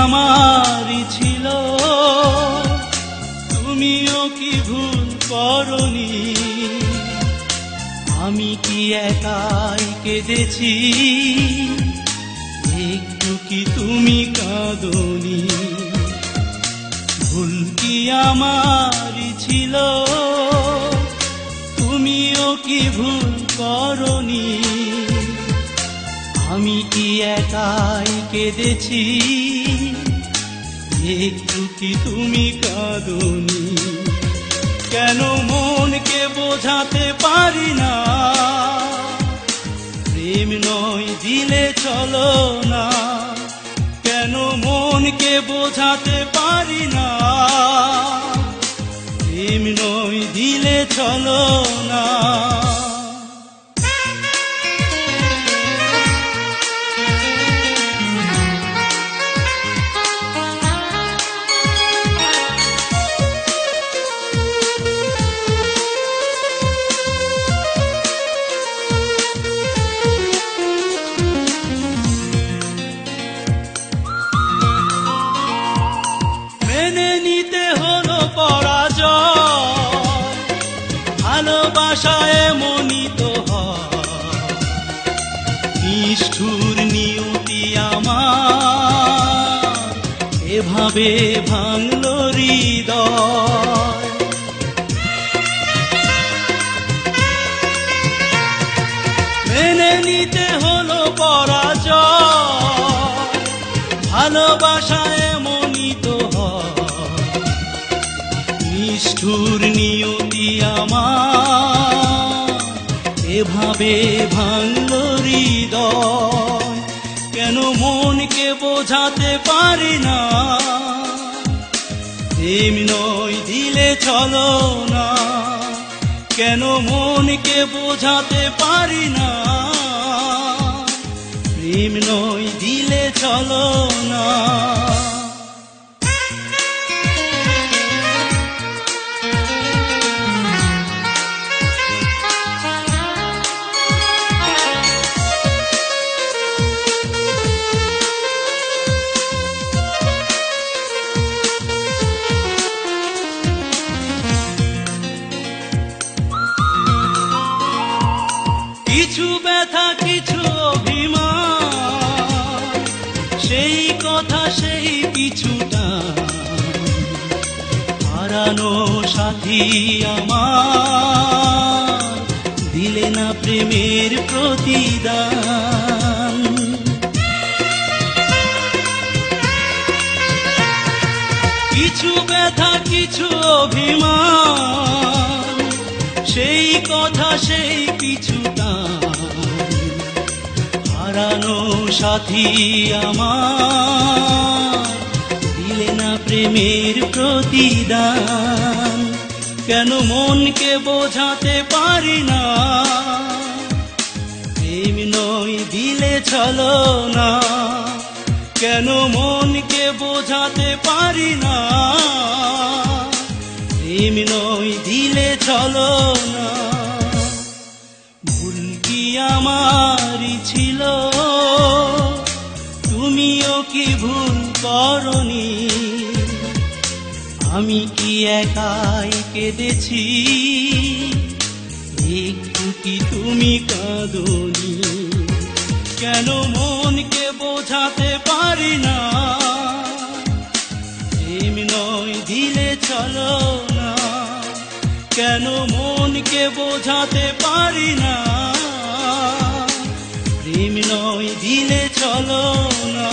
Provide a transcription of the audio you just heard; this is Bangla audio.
আমারই ছিল, তুমিও কি ভুল করনি? আমি কি একাই কেঁদেছি, একটু কি তুমি কাঁদনি? ভুল কি আমারই ছিল, তুমিও কি ভুল করনি? আমি কি একাই কেঁদেছি, একটু কি তুমি কাঁদনি? কেন মনকে বোঝাতে পারি না, প্রেম নয় দিলে চলো না? কেন মনকে বোঝাতে পারি না, প্রেম নয় দিলে চলো না? ভালোবাসায় এমনই তো হয়, নিষ্ঠুর নিয়তি আমার এভাবে ভাঙলো হৃদয়। মেনে নিতে হলো পরাজয়, ভালোবাসায় এমনই তো হয়, নিষ্ঠুর নিয়তি আমার এভাবে ভাঙলো হৃদয়। কেন মনকে বোঝাতে পারি না, প্রেম নয় দিলে চলো না? কেন মনকে বোঝাতে পারি না, প্রেম নয় দিলে চলো না? কিছু ব্যথা কিছু অভিমান, সেই কথা সেই কিছুটা হারানো সাথী আমার দিলে না প্রেমের প্রতিদান। কিছু ব্যথা কিছু অভিমান, সেই কথা সেই কিছুটা হারানো সাথী আমার দিলে না প্রেমের প্রতিদান। কেন মনকে বোঝাতে পারি না, প্রেম নয় দিলে চলো না? কেন মনকে বোঝাতে পারি না, প্রেম নয় দিলে চলো না? ভুল কি আমারই ছিল, তুমিও কি ভুল করনি? আমি কি একাই কেঁদেছি, একটু কি তুমি কাঁদনি? কেন মনকে বোঝাতে পারি না, প্রেম নয় দিলে চলো না? কেন মনকে বোঝাতে পারি না, প্রেম নয় দিলে চলো না?